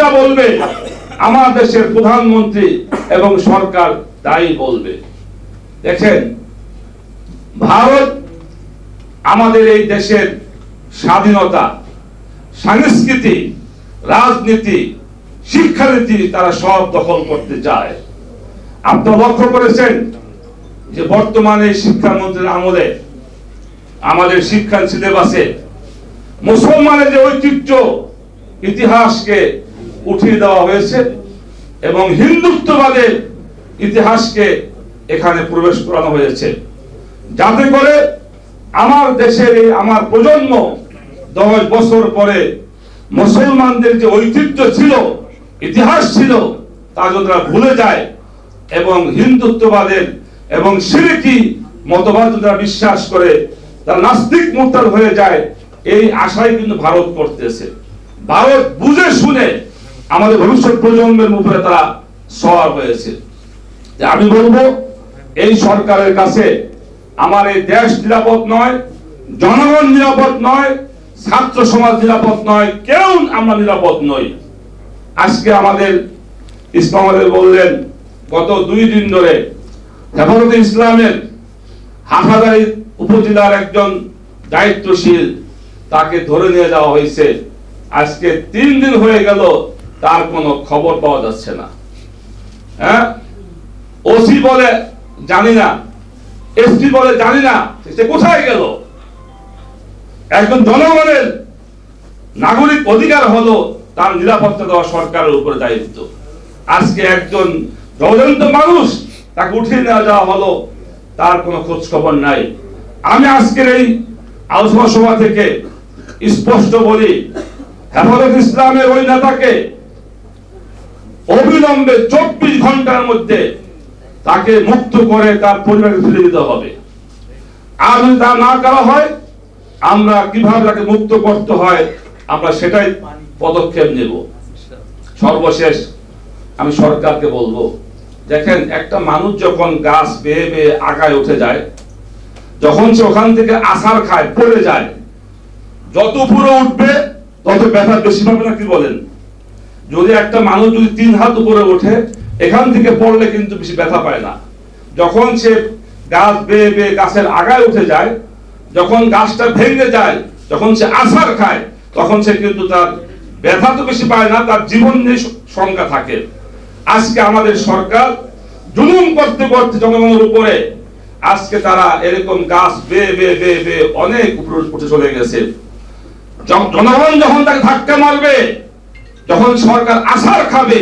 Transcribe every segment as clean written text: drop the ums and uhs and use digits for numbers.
যা বলবে আমার দেশের প্রধানমন্ত্রী এবং সরকার তাই বলবে। দেখেন, ভারত আমাদের এই দেশের স্বাধীনতা, সংস্কৃতি, রাজনীতি, শিক্ষানীতি তারা সব দখল করতে চায়। আপনারা লক্ষ্য করেছেন যে বর্তমানে শিক্ষামন্ত্রীর আমলে আমাদের শিক্ষা সিলেবাসে মুসলমানের যে ঐতিহ্য, ইতিহাসকে উঠিয়ে দেওয়া হয়েছে এবং হিন্দুত্ববাদের ইতিহাসকে এখানে প্রবেশ করানো হয়েছে, যাতে করে আমার দেশের আমার প্রজন্ম 10 বছর পরে মুসলমানদের যে ঐতিহ্য ছিল, ইতিহাস ছিল, তা যদি তারা ভুলে যায় এবং হিন্দুত্ববাদের এবং শিরকি মতবাদ যদি তারা বিশ্বাস করে, তারা নাস্তিক মুরতাদ হয়ে যায়, এই আশাই কিন্তু ভারত করতেছে। ভারত বুঝে শুনে আমাদের ভবিষ্যৎ প্রজন্মের উপরে তারা সওয়ার হয়েছে। আমি বলবো, এই সরকারের কাছে আমার এই দেশ নিরাপদ নয়, জনগণ নিরাপদ নয়, ছাত্র সমাজ নিরাপদ নয়, কেউ আমরা নিরাপদ নই। আজকে আমাদের ইসলামের বললেন গত 2 দিন ধরে হেফাজতে ইসলামের হাটহাজারী উপজেলার একজন দায়িত্বশীল, তাকে ধরে নিয়ে যাওয়া হয়েছে। আজকে 3 দিন হয়ে গেল, তার কোনো খবর পাওয়া যাচ্ছে না। হ্যাঁ, ওসি বলে জানি না, এসপি বলে জানি না, সে কোথায় গেল? একজন জনগণের নাগরিক অধিকার হলো তার নিরাপত্তা দেওয়া সরকারের উপরে দায়িত্ব। আজকে একজন জ্বলন্ত মানুষ, তাকে উঠিয়ে নেওয়া যাওয়া হলো, তার কোনো খোঁজ খবর নাই। আমি আজকের এই আলোচনা সভা থেকে স্পষ্ট বলি, হেফাজত ইসলামের ওই নেতাকে অবিলম্বে 24 ঘন্টার মধ্যে তাকে মুক্ত করে তার পরিবারকে ফিরে দিতে হবে। আর যদি তা না করা হয়, আমরা কিভাবে তাকে মুক্ত করতে হয় আমরা সেটাই পদক্ষেপ নেব। সর্বশেষ আমি সরকারকে বলবো, দেখেন, একটা মানুষ যখন গাছ বেয়ে বেয়ে আগায় উঠে যায়, যখন সে ওখান থেকে আছাড় খায়, পড়ে যায়, যত উপরে উঠবে তত ব্যথা বেশি পাবে না, কি বলেন? যদি একটা মানুষ যদি 3 হাত উপরে ওঠে, এখান থেকে পড়লে কিন্তু বেশি ব্যথা পায় না। যখন সে গাছ বেয়ে বেয়ে গাছের আগায় উঠে যায়, যখন গাছটা ভেঙে যায়, যখন সে আছাড় খায়, তখন সে কিন্তু তার ব্যথা তো বেশি পায় না, তার জীবন নিয়ে শঙ্কা থাকে। আজকে আমাদের সরকার জুলুম করতে করতে জনগণের উপরে আজকে তারা এরকম গাছ বেয়ে বেয়ে বেয়ে বেয়ে অনেক উপরে উঠে চলে গেছে। জনগণ যখন তাকে ধাক্কা মারবে, যখন সরকার আছাড় খাবে,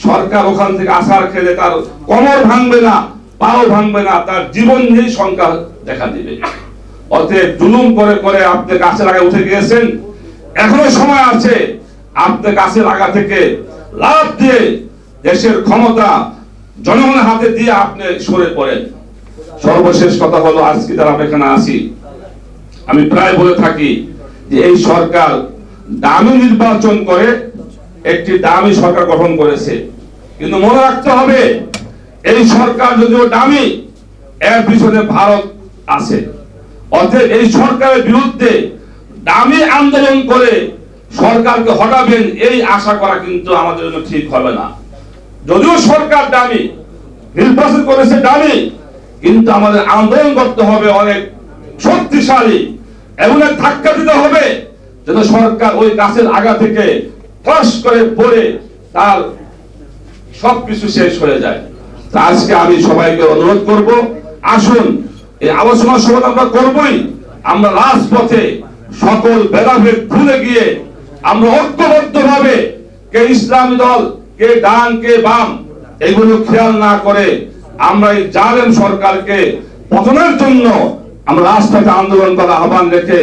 সরকার ওখান থেকে আছাড় খেলে তার কোমর ভাঙবে না, পাও ভাঙবে না, তার জীবন নিয়ে শঙ্কা দেখা দিবে। অতএব জুলুম করে করে আপনি গাছের আগে উঠে গিয়েছেন, এখনো সময় আছে, আপনি গাছের আগা থেকে লাফ দিয়ে দেশের ক্ষমতা জনগণের হাতে দিয়ে আপনি সরে পড়েন। সর্বশেষ কথা হলো, আজকে যারা আমরা এখানে আছি, আমি প্রায় বলে থাকি যে এই সরকার দামি নির্বাচন করে একটি দামি সরকার গঠন করেছে, কিন্তু মনে রাখতে হবে, এই সরকার যদিও দামি, এর পিছনে ভারত আছে। অতএব এই সরকারের বিরুদ্ধে দামি আন্দোলন করে সরকারকে হটাবেন, এই আশা করা কিন্তু আমাদের জন্য ঠিক হবে না। যদিও সরকার দামি, নির্বাচন করেছে দামি, কিন্তু আমাদের আন্দোলন করতে হবে অনেক শক্তিশালী, এমন এক ধাক্কা দিতে হবে যেন সরকার ওই গাছের আগা থেকে ঠাস করে পড়ে তার সবকিছু শেষ হয়ে যায়। আজকে আমি সবাইকে অনুরোধ করব, আসুন এই আলোচনা সভা আমরা করবই, আমরা রাজপথে সকল ভেদাভেদ ভুলে গিয়ে আমরা ঐক্যবদ্ধ ভাবে, কে ইসলামী দল, কে ডান, কে বাম, এগুলো খেয়াল না করে আমরা এই জালেম সরকারকে পতনের জন্য আমরা রাজপথে আন্দোলন করার আহ্বান রেখে